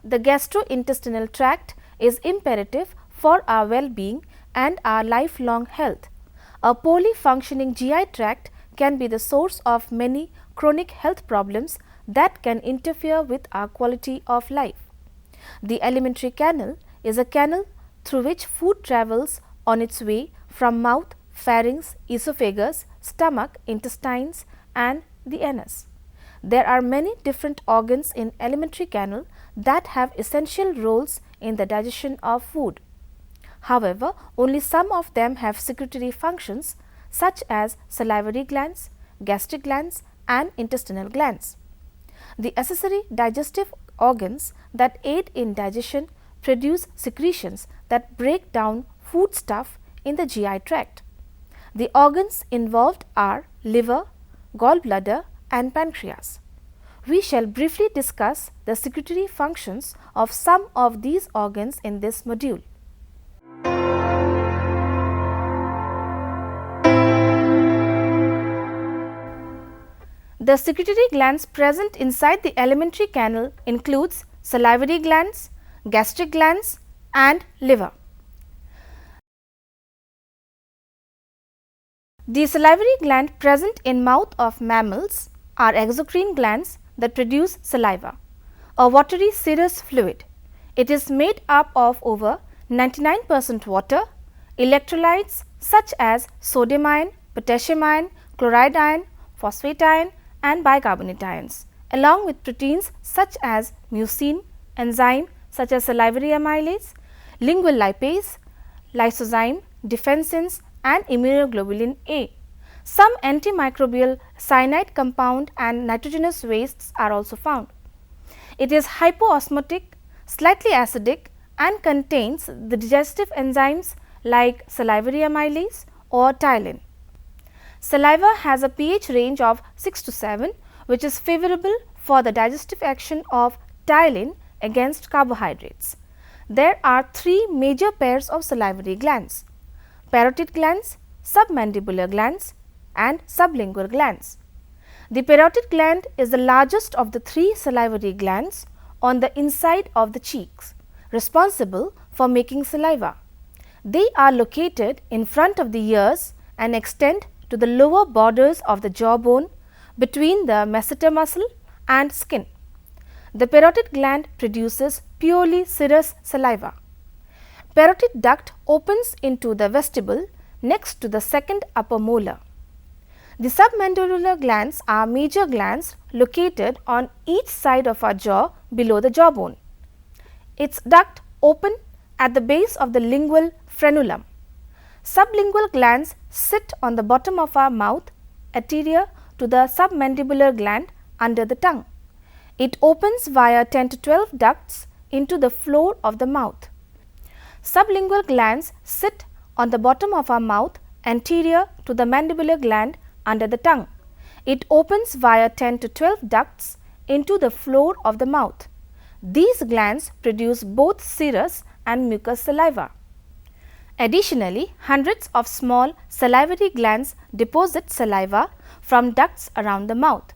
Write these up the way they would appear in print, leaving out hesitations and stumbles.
the gastrointestinal tract is imperative for our well-being and our lifelong health. A poorly functioning GI tract can be the source of many chronic health problems that can interfere with our quality of life. The alimentary canal is a canal through which food travels on its way from mouth, pharynx, esophagus, stomach, intestines and the anus. There are many different organs in alimentary canal that have essential roles in the digestion of food. However, only some of them have secretory functions such as salivary glands, gastric glands and intestinal glands. The accessory digestive organs that aid in digestion produce secretions that break down foodstuff in the GI tract. The organs involved are liver, gallbladder and pancreas. We shall briefly discuss the secretory functions of some of these organs in this module. The secretory glands present inside the alimentary canal includes salivary glands, gastric glands and liver. The salivary gland present in mouth of mammals are exocrine glands that produce saliva, a watery serous fluid. It is made up of over 99% water, electrolytes such as sodium ion, potassium ion, chloride ion, phosphate ion and bicarbonate ions, along with proteins such as mucin, enzyme such as salivary amylase, lingual lipase, lysozyme, defensins and immunoglobulin A. Some antimicrobial cyanide compound and nitrogenous wastes are also found. It is hypoosmotic, slightly acidic and contains the digestive enzymes like salivary amylase or ptyalin. Saliva has a pH range of 6 to 7, which is favorable for the digestive action of ptyalin against carbohydrates. There are three major pairs of salivary glands: parotid glands, submandibular glands and sublingual glands. The parotid gland is the largest of the three salivary glands on the inside of the cheeks, responsible for making saliva. They are located in front of the ears and extend to the lower borders of the jawbone between the masseter muscle and skin. The parotid gland produces purely serous saliva. Parotid duct opens into the vestibule next to the second upper molar. The submandibular glands are major glands located on each side of our jaw below the jawbone. Its duct open at the base of the lingual frenulum. Sublingual glands sit on the bottom of our mouth anterior to the submandibular gland under the tongue. It opens via 10 to 12 ducts into the floor of the mouth. Sublingual glands sit on the bottom of our mouth anterior to the mandibular gland under the tongue. It opens via 10 to 12 ducts into the floor of the mouth. These glands produce both serous and mucous saliva. Additionally, hundreds of small salivary glands deposit saliva from ducts around the mouth.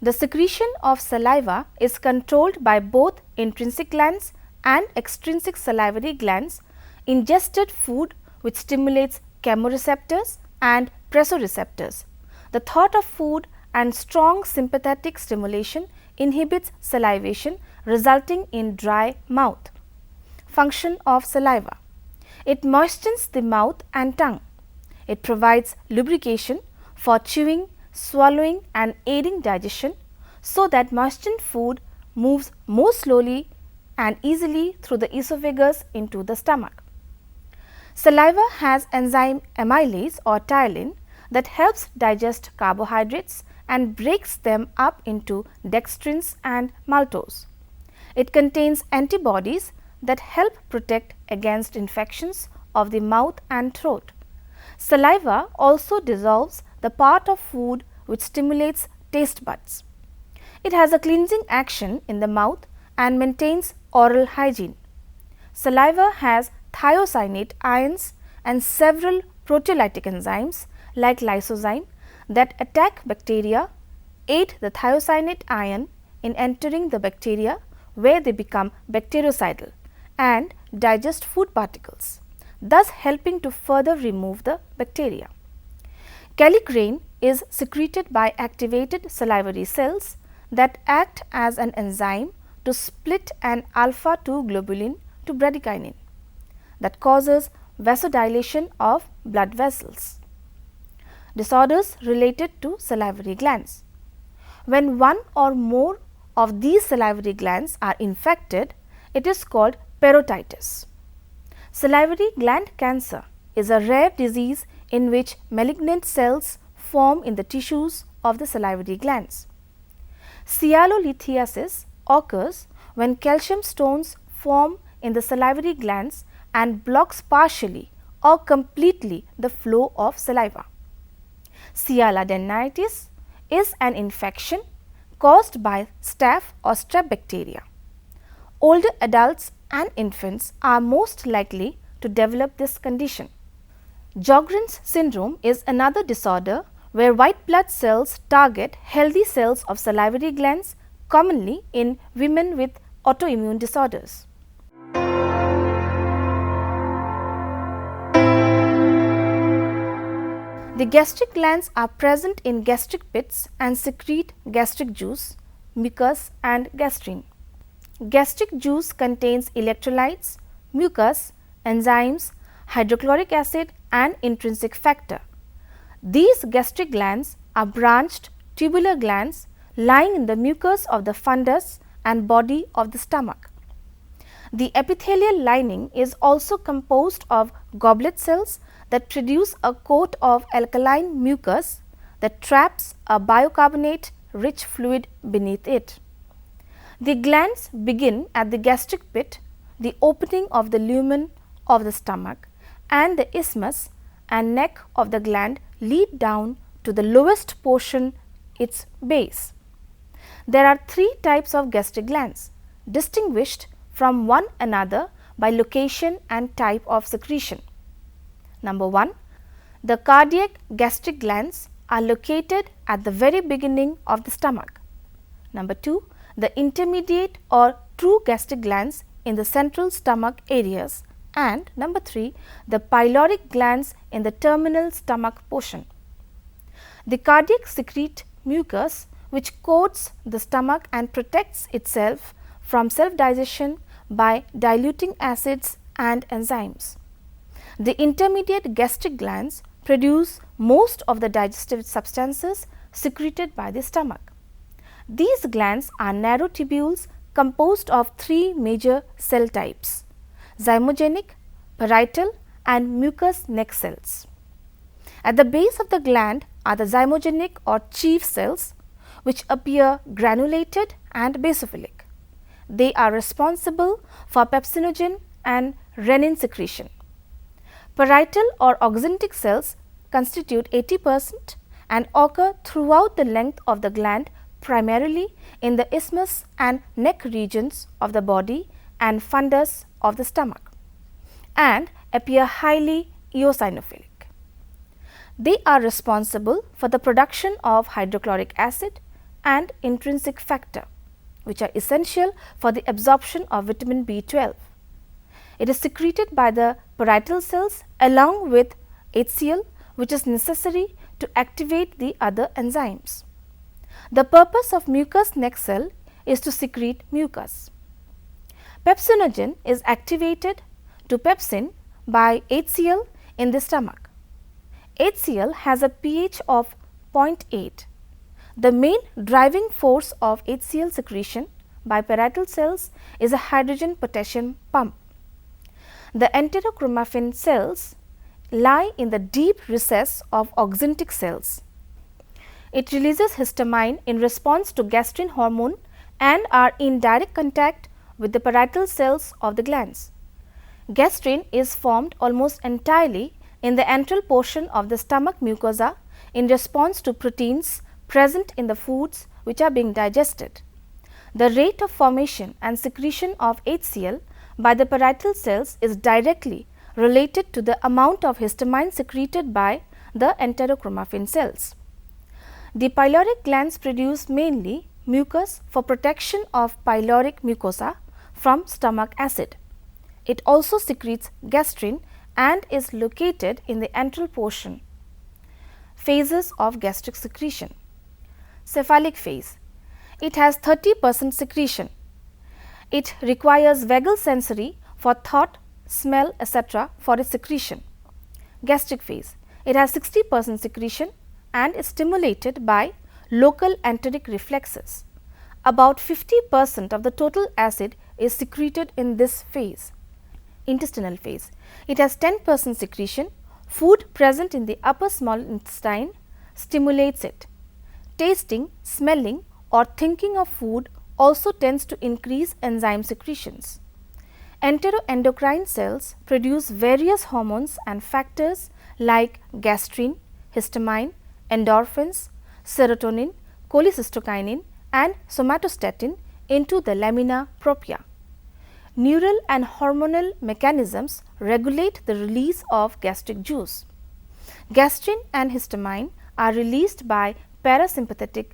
The secretion of saliva is controlled by both intrinsic glands and extrinsic salivary glands. Ingested food which stimulates chemoreceptors and presoreceptors. The thought of food and strong sympathetic stimulation inhibits salivation, resulting in dry mouth. Function of saliva: it moistens the mouth and tongue. It provides lubrication for chewing, swallowing and aiding digestion, so that moistened food moves more slowly and easily through the esophagus into the stomach. Saliva has enzyme amylase or ptyalin that helps digest carbohydrates and breaks them up into dextrins and maltose. It contains antibodies that help protect against infections of the mouth and throat. Saliva also dissolves the part of food which stimulates taste buds. It has a cleansing action in the mouth and maintains oral hygiene. Saliva has thiocyanate ions and several proteolytic enzymes like lysozyme that attack bacteria, aid the thiocyanate ion in entering the bacteria where they become bactericidal and digest food particles, thus helping to further remove the bacteria. Kallikrein is secreted by activated salivary cells that act as an enzyme to split an alpha 2 globulin to bradykinin that causes vasodilation of blood vessels. Disorders related to salivary glands. When one or more of these salivary glands are infected, it is called parotitis. Salivary gland cancer is a rare disease in which malignant cells form in the tissues of the salivary glands. Sialolithiasis occurs when calcium stones form in the salivary glands and blocks partially or completely the flow of saliva. Sialadenitis is an infection caused by staph or strep bacteria. Older adults and infants are most likely to develop this condition. Sjogren's syndrome is another disorder where white blood cells target healthy cells of salivary glands, commonly in women with autoimmune disorders. The gastric glands are present in gastric pits and secrete gastric juice, mucus and gastrin. Gastric juice contains electrolytes, mucus, enzymes, hydrochloric acid and intrinsic factor. These gastric glands are branched tubular glands lying in the mucus of the fundus and body of the stomach. The epithelial lining is also composed of goblet cells that produce a coat of alkaline mucus that traps a bicarbonate rich fluid beneath it. The glands begin at the gastric pit, the opening of the lumen of the stomach, and the isthmus and neck of the gland lead down to the lowest portion, its base. There are three types of gastric glands, distinguished from one another by location and type of secretion. Number 1, the cardiac gastric glands are located at the very beginning of the stomach. Number 2, the intermediate or true gastric glands in the central stomach areas, and number 3, the pyloric glands in the terminal stomach portion. The cardiac secrete mucus which coats the stomach and protects itself from self-digestion by diluting acids and enzymes. The intermediate gastric glands produce most of the digestive substances secreted by the stomach. These glands are narrow tubules composed of three major cell types: zymogenic, parietal and mucous neck cells. At the base of the gland are the zymogenic or chief cells, which appear granulated and basophilic. They are responsible for pepsinogen and renin secretion. Parietal or axanthic cells constitute 80% and occur throughout the length of the gland, primarily in the isthmus and neck regions of the body and fundus of the stomach, and appear highly eosinophilic. They are responsible for the production of hydrochloric acid and intrinsic factor, which are essential for the absorption of vitamin B12. It is secreted by the parietal cells along with HCl, which is necessary to activate the other enzymes. The purpose of mucous neck cell is to secrete mucus. Pepsinogen is activated to pepsin by HCl in the stomach. HCl has a pH of 0.8. The main driving force of HCl secretion by parietal cells is a hydrogen potassium pump. The enterochromaffin cells lie in the deep recess of axanthic cells. It releases histamine in response to gastrin hormone and are in direct contact with the parietal cells of the glands. Gastrin is formed almost entirely in the antral portion of the stomach mucosa in response to proteins present in the foods which are being digested. The rate of formation and secretion of HCl by the parietal cells is directly related to the amount of histamine secreted by the enterochromaffin cells. The pyloric glands produce mainly mucus for protection of pyloric mucosa from stomach acid. It also secretes gastrin and is located in the antral portion. Phases of gastric secretion. Cephalic phase. It has 30% secretion. It requires vagal sensory for thought, smell, etc. for its secretion. Gastric phase. It has 60% secretion and is stimulated by local enteric reflexes. About 50% of the total acid is secreted in this phase. Intestinal phase. It has 10% secretion. Food present in the upper small intestine stimulates it. Tasting, smelling or thinking of food also tends to increase enzyme secretions. Enteroendocrine cells produce various hormones and factors like gastrin, histamine, endorphins, serotonin, cholecystokinin and somatostatin into the lamina propria. Neural and hormonal mechanisms regulate the release of gastric juice. Gastrin and histamine are released by parasympathetic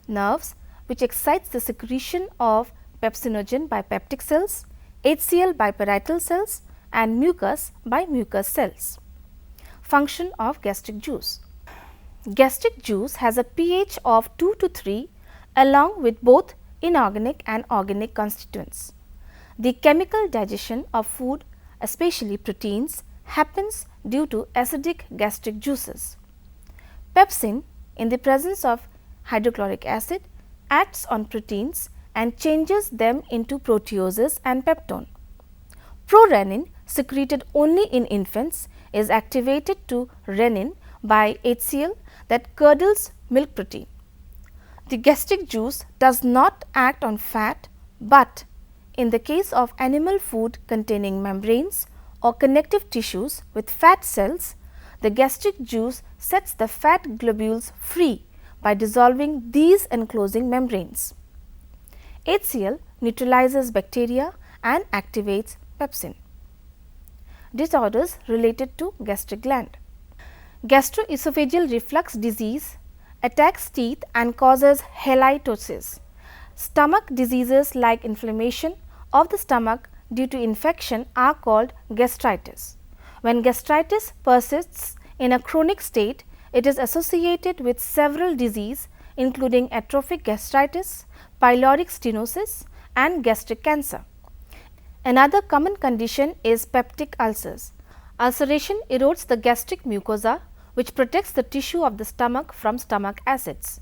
nerves, which excites the secretion of pepsinogen by peptic cells, HCl by parietal cells and mucus by mucus cells. Function of gastric juice. Gastric juice has a pH of 2 to 3 along with both inorganic and organic constituents. The chemical digestion of food, especially proteins, happens due to acidic gastric juices. Pepsin, in the presence of hydrochloric acid, acts on proteins and changes them into proteoses and peptone. Prorenin, secreted only in infants, is activated to renin by HCl that curdles milk protein. The gastric juice does not act on fat, but in the case of animal food containing membranes or connective tissues with fat cells, the gastric juice sets the fat globules free by dissolving these enclosing membranes. HCl neutralizes bacteria and activates pepsin. Disorders related to gastric gland. Gastroesophageal reflux disease attacks teeth and causes halitosis. Stomach diseases like inflammation of the stomach due to infection are called gastritis. When gastritis persists in a chronic state, it is associated with several diseases including atrophic gastritis, pyloric stenosis and gastric cancer. Another common condition is peptic ulcers. Ulceration erodes the gastric mucosa, which protects the tissue of the stomach from stomach acids.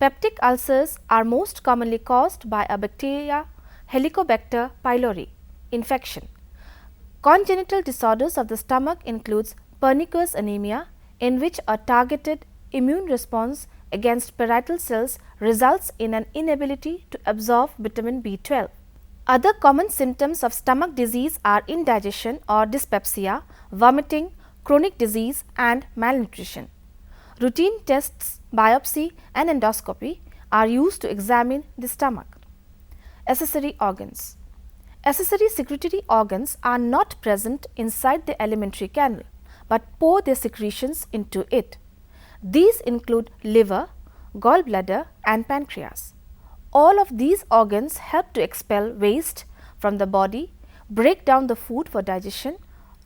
Peptic ulcers are most commonly caused by a bacteria Helicobacter pylori infection. Congenital disorders of the stomach includes pernicious anemia, in which a targeted immune response against parietal cells results in an inability to absorb vitamin B12. Other common symptoms of stomach disease are indigestion or dyspepsia, vomiting, chronic disease and malnutrition. Routine tests, biopsy and endoscopy are used to examine the stomach. Accessory organs. Accessory secretory organs are not present inside the alimentary canal, but pour their secretions into it. These include liver, gallbladder and pancreas. All of these organs help to expel waste from the body, break down the food for digestion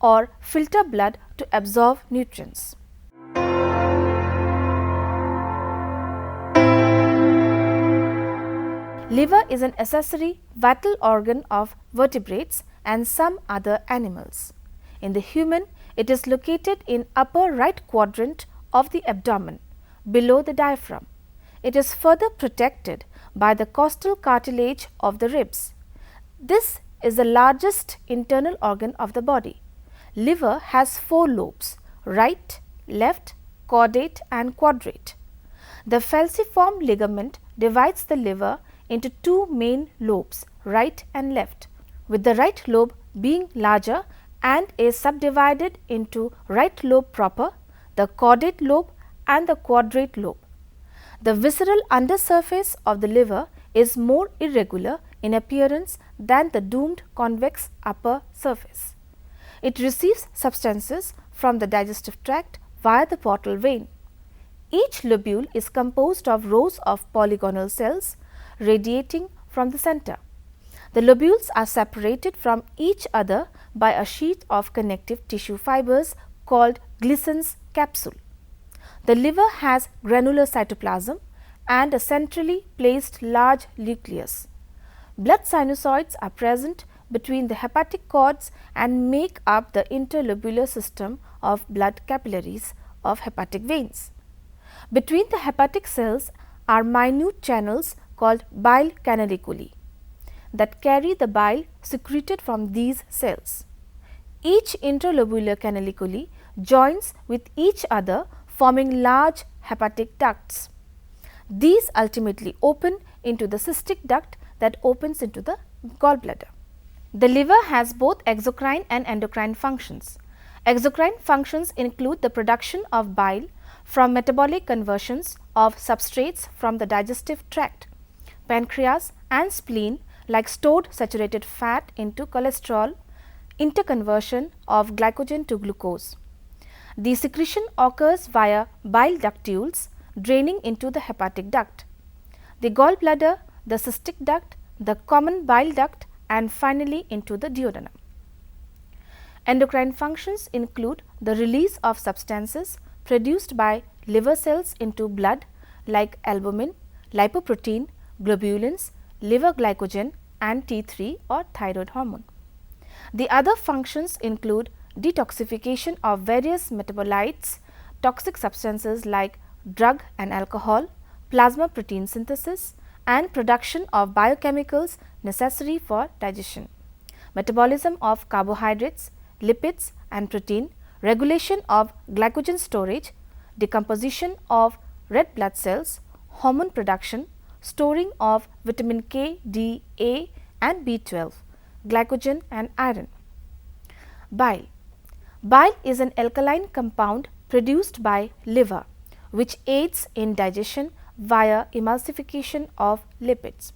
or filter blood to absorb nutrients. Liver is an accessory vital organ of vertebrates and some other animals. In the human, it is located in upper right quadrant of the abdomen, below the diaphragm. It is further protected by the costal cartilage of the ribs. This is the largest internal organ of the body. Liver has 4 lobes: right, left, caudate and quadrate. The falciform ligament divides the liver into 2 main lobes, right and left, with the right lobe being larger and is subdivided into right lobe proper, the caudate lobe and the quadrate lobe. The visceral undersurface of the liver is more irregular in appearance than the domed convex upper surface. It receives substances from the digestive tract via the portal vein. Each lobule is composed of rows of polygonal cells radiating from the center. The lobules are separated from each other by a sheath of connective tissue fibers called Glissen's capsule. The liver has granular cytoplasm and a centrally placed large nucleus. Blood sinusoids are present between the hepatic cords and make up the interlobular system of blood capillaries of hepatic veins. Between the hepatic cells are minute channels called bile canaliculi that carry the bile secreted from these cells. Each interlobular canaliculi joins with each other, forming large hepatic ducts. These ultimately open into the cystic duct that opens into the gallbladder. The liver has both exocrine and endocrine functions. Exocrine functions include the production of bile from metabolic conversions of substrates from the digestive tract. Pancreas and spleen, like stored saturated fat into cholesterol, interconversion of glycogen to glucose. The secretion occurs via bile ductules draining into the hepatic duct, the gallbladder, the cystic duct, the common bile duct, and finally into the duodenum. Endocrine functions include the release of substances produced by liver cells into blood like albumin, lipoprotein, globulins, liver glycogen, and T3 or thyroid hormone. The other functions include detoxification of various metabolites, toxic substances like drug and alcohol, plasma protein synthesis, and production of biochemicals necessary for digestion, metabolism of carbohydrates, lipids and protein, regulation of glycogen storage, decomposition of red blood cells, hormone production, storing of vitamin K, D, A and B12, glycogen and iron. Bile. Bile is an alkaline compound produced by liver which aids in digestion via emulsification of lipids.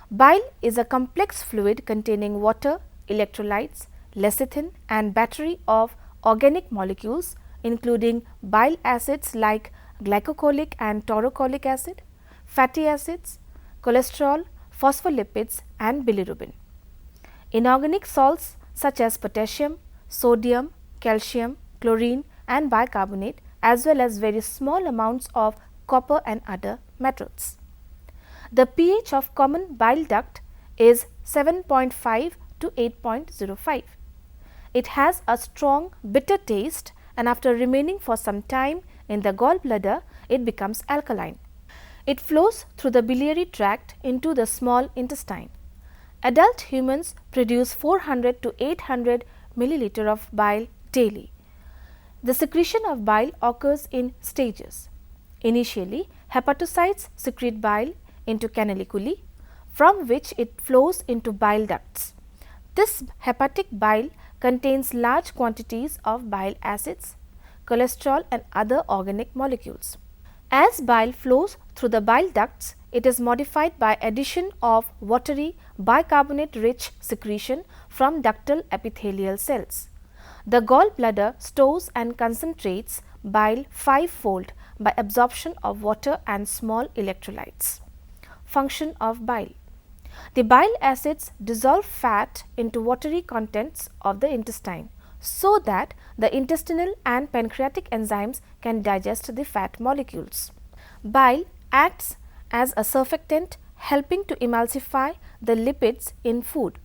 Bile is a complex fluid containing water, electrolytes, lecithin and battery of organic molecules including bile acids like glycocholic and taurocholic acid, fatty acids, cholesterol, phospholipids and bilirubin. Inorganic salts such as potassium, sodium, calcium, chlorine and bicarbonate as well as very small amounts of copper and other metals. The pH of common bile duct is 7.5 to 8.05. It has a strong bitter taste and after remaining for some time in the gallbladder, it becomes alkaline. It flows through the biliary tract into the small intestine. Adult humans produce 400 to 800 milliliter of bile daily. The secretion of bile occurs in stages. Initially, hepatocytes secrete bile into canaliculi, from which it flows into bile ducts. This hepatic bile contains large quantities of bile acids, cholesterol and other organic molecules. As bile flows through the bile ducts, it is modified by addition of watery bicarbonate rich secretion from ductal epithelial cells. The gallbladder stores and concentrates bile fivefold by absorption of water and small electrolytes. Function of bile. The bile acids dissolve fat into watery contents of the intestine so that the intestinal and pancreatic enzymes can digest the fat molecules. Bile acts as a surfactant helping to emulsify the lipids in food.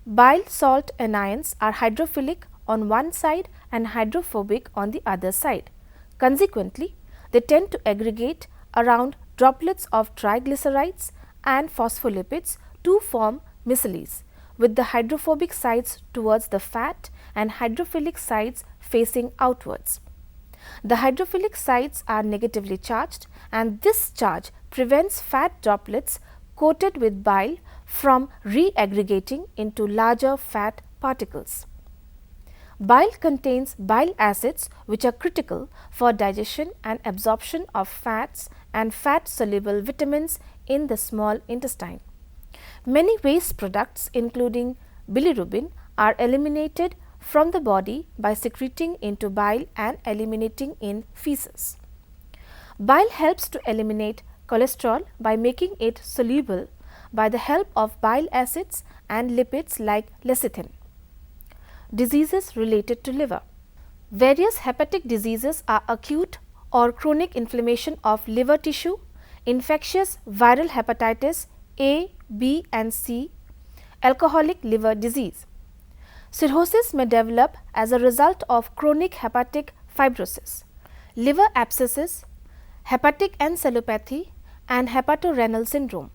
Bile salt anions are hydrophilic on one side and hydrophobic on the other side. Consequently, they tend to aggregate around droplets of triglycerides and phospholipids to form micelles, with the hydrophobic sides towards the fat and hydrophilic sides facing outwards. The hydrophilic sides are negatively charged and this charge prevents fat droplets coated with bile from re-aggregating into larger fat particles. Bile contains bile acids which are critical for digestion and absorption of fats and fat soluble vitamins in the small intestine. Many waste products including bilirubin are eliminated from the body by secreting into bile and eliminating in feces. Bile helps to eliminate cholesterol by making it soluble by the help of bile acids and lipids like lecithin. Diseases related to liver. Various hepatic diseases are acute or chronic inflammation of liver tissue, infectious viral hepatitis A, B and C, alcoholic liver disease. Cirrhosis may develop as a result of chronic hepatic fibrosis, liver abscesses, hepatic encephalopathy and hepatorenal syndrome.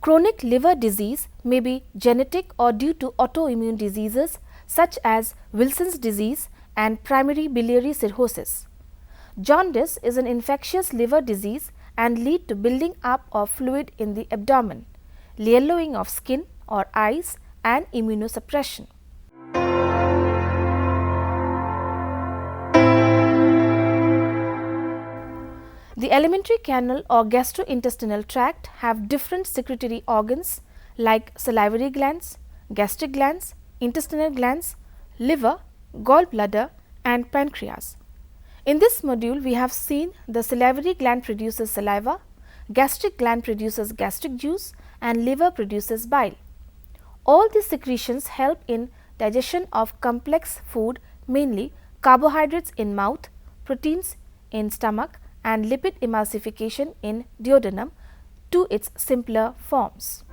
Chronic liver disease may be genetic or due to autoimmune diseases such as Wilson's disease and primary biliary cirrhosis. Jaundice is an infectious liver disease and lead to building up of fluid in the abdomen, yellowing of skin or eyes and immunosuppression. The alimentary canal or gastrointestinal tract have different secretory organs like salivary glands, gastric glands, intestinal glands, liver, gallbladder and pancreas. In this module, we have seen the salivary gland produces saliva, gastric gland produces gastric juice and liver produces bile. All these secretions help in digestion of complex food, mainly carbohydrates in mouth, proteins in stomach and lipid emulsification in duodenum to its simpler forms.